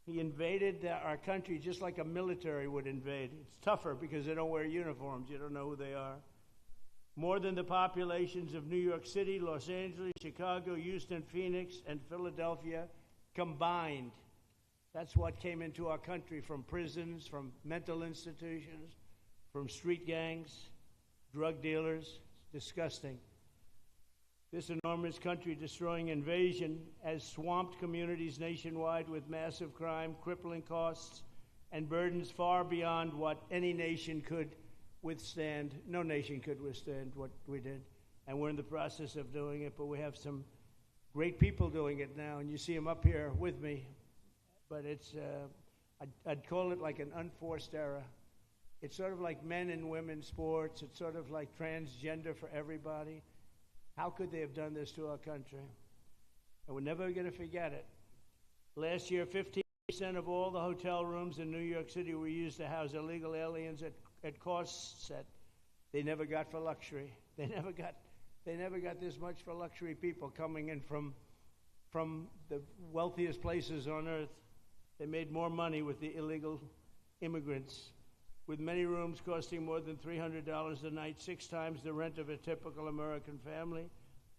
He invaded our country just like a military would invade. It's tougher because they don't wear uniforms. You don't know who they are. More than the populations of New York City, Los Angeles, Chicago, Houston, Phoenix, and Philadelphia combined. That's what came into our country from prisons, from mental institutions, from street gangs, drug dealers. It's disgusting. This enormous country-destroying invasion has swamped communities nationwide with massive crime, crippling costs, and burdens far beyond what any nation could withstand. No nation could withstand what we did, and we're in the process of doing it, but we have some great people doing it now, and you see them up here with me, but it's, I'd call it like an unforced era. It's sort of like men and women's sports. It's sort of like transgender for everybody. How could they have done this to our country? And we're never going to forget it. Last year, 15% of all the hotel rooms in New York City were used to house illegal aliens at costs that they never got for luxury. They never got this much for luxury people coming in from the wealthiest places on earth. They made more money with the illegal immigrants, with many rooms costing more than $300 a night, 6 times the rent of a typical American family.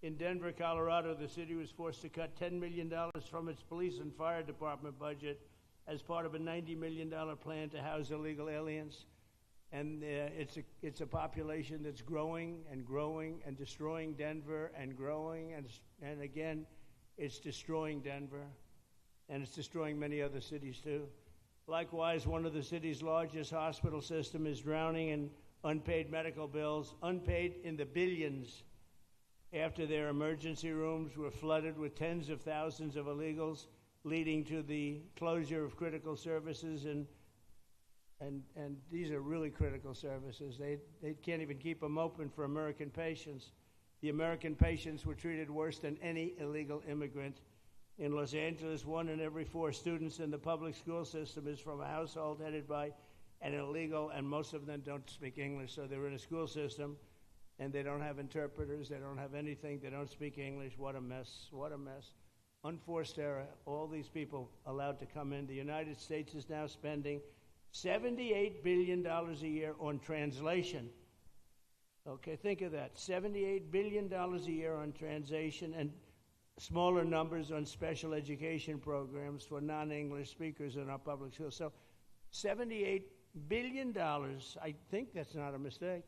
In Denver, Colorado, the city was forced to cut $10 million from its police and fire department budget as part of a $90 million plan to house illegal aliens. And it's a population that's growing and growing and destroying Denver and growing, and again, it's destroying Denver, and it's destroying many other cities too. Likewise, one of the city's largest hospital system is drowning in unpaid medical bills, unpaid in the billions, after their emergency rooms were flooded with tens of thousands of illegals, leading to the closure of critical services. And these are really critical services. They can't even keep them open for American patients. The American patients were treated worse than any illegal immigrant. In Los Angeles, 1 in every 4 students in the public school system is from a household headed by an illegal, and most of them don't speak English, so they're in a school system, and they don't have interpreters, they don't have anything, they don't speak English. What a mess, what a mess. Unforced error, all these people allowed to come in. The United States is now spending $78 billion a year on translation. Okay, think of that, $78 billion a year on translation, and smaller numbers on special education programs for non-English speakers in our public schools. So $78 billion, I think that's not a mistake.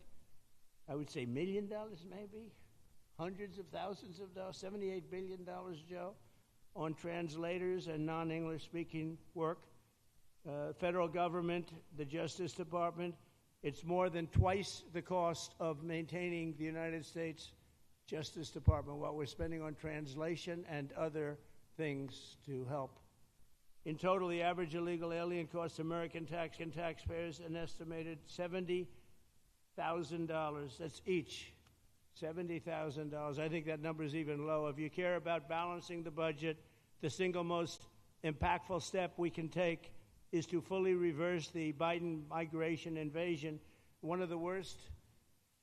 I would say $1 million maybe, hundreds of thousands of dollars, $78 billion, Joe, on translators and non-English speaking work. Federal government, the Justice Department, it's more than twice the cost of maintaining the United States Justice Department, what we're spending on translation and other things to help. In total, the average illegal alien costs American taxpayers an estimated $70,000. That's each, $70,000. I think that number is even low. If you care about balancing the budget, the single most impactful step we can take is to fully reverse the Biden migration invasion. One of the worst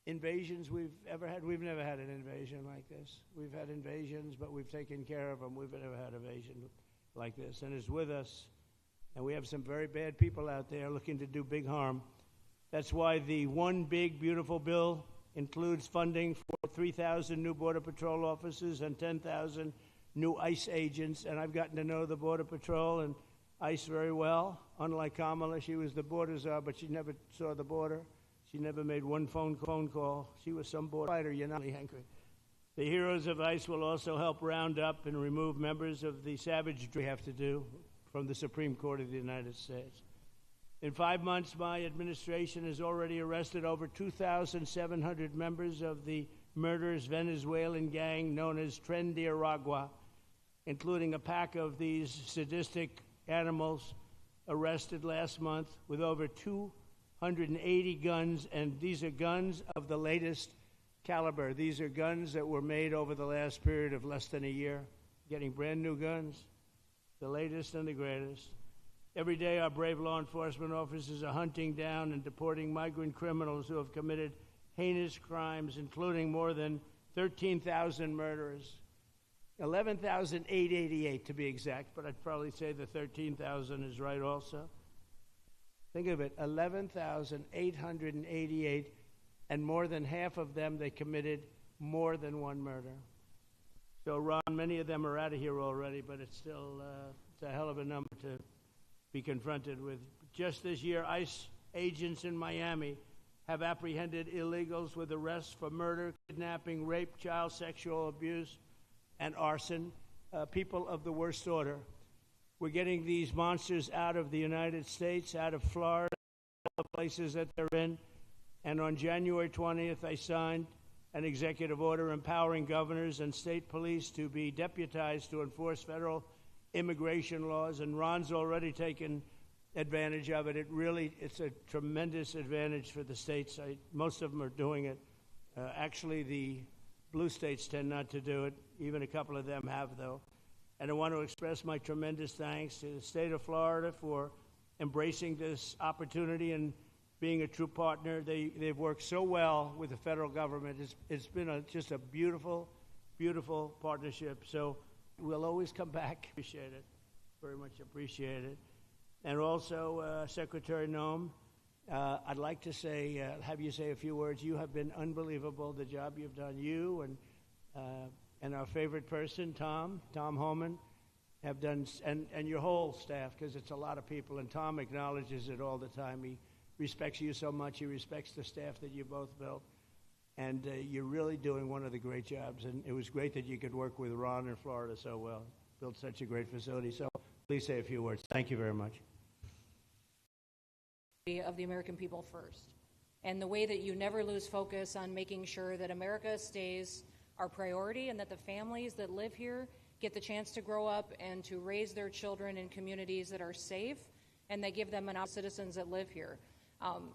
invasions we've ever had. We've never had an invasion like this. We've had invasions, but we've taken care of them. We've never had an invasion like this, and it's with us. And we have some very bad people out there looking to do big harm. That's why the One Big Beautiful Bill includes funding for 3,000 new Border Patrol officers and 10,000 new ICE agents. And I've gotten to know the Border Patrol and ICE very well. Unlike Kamala, she was the border czar, but she never saw the border. She never made one phone call. She was some border fighter, you're not angry. The heroes of ICE will also help round up and remove members of the savagery we have to do from the Supreme Court of the United States. In 5 months, my administration has already arrested over 2,700 members of the murderous Venezuelan gang known as Tren de Aragua, including a pack of these sadistic animals arrested last month with over 280 guns, and these are guns of the latest caliber. These are guns that were made over the last period of less than a year, getting brand new guns, the latest and the greatest. Every day our brave law enforcement officers are hunting down and deporting migrant criminals who have committed heinous crimes, including more than 13,000 murders. 11,888 to be exact, but I'd probably say the 13,000 is right also. Think of it, 11,888, and more than half of them, they committed more than one murder. So, Ron, many of them are out of here already, but it's still it's a hell of a number to be confronted with. Just this year, ICE agents in Miami have apprehended illegals with arrests for murder, kidnapping, rape, child sexual abuse, and arson, people of the worst order. We're getting these monsters out of the United States, out of Florida, all the places that they're in. And on January 20th, I signed an executive order empowering governors and state police to be deputized to enforce federal immigration laws. And Ron's already taken advantage of it. It's a tremendous advantage for the states. Most of them are doing it. Actually, the blue states tend not to do it. Even a couple of them have, though. And I want to express my tremendous thanks to the state of Florida for embracing this opportunity and being a true partner. They've worked so well with the federal government. It's been just a beautiful, beautiful partnership. So we'll always come back. Appreciate it. Very much appreciate it. And also, Secretary Noem, I'd like to have you say a few words. You have been unbelievable, the job you've done. You and our favorite person, Tom Homan, have done, and your whole staff, because it's a lot of people, and Tom acknowledges it all the time. He respects you so much. He respects the staff that you both built. And you're really doing one of the great jobs. And it was great that you could work with Ron in Florida so well. Built such a great facility. So please say a few words. Thank you very much. Of the American people first. And the way that you never lose focus on making sure that America stays our priority and that the families that live here get the chance to grow up and to raise their children in communities that are safe and that give them an citizens that live here.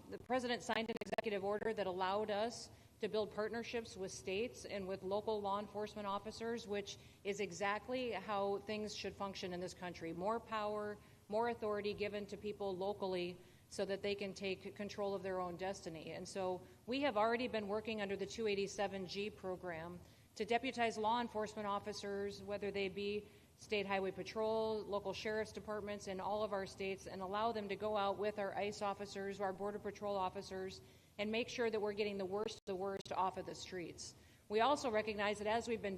The president signed an executive order that allowed us to build partnerships with states and with local law enforcement officers, which is exactly how things should function in this country. More power, more authority given to people locally so that they can take control of their own destiny. And so we have already been working under the 287G program to deputize law enforcement officers, whether they be state highway patrol, local sheriff's departments in all of our states, and allow them to go out with our ICE officers, our border patrol officers, and make sure that we're getting the worst of the worst off of the streets. We also recognize that as we've been doing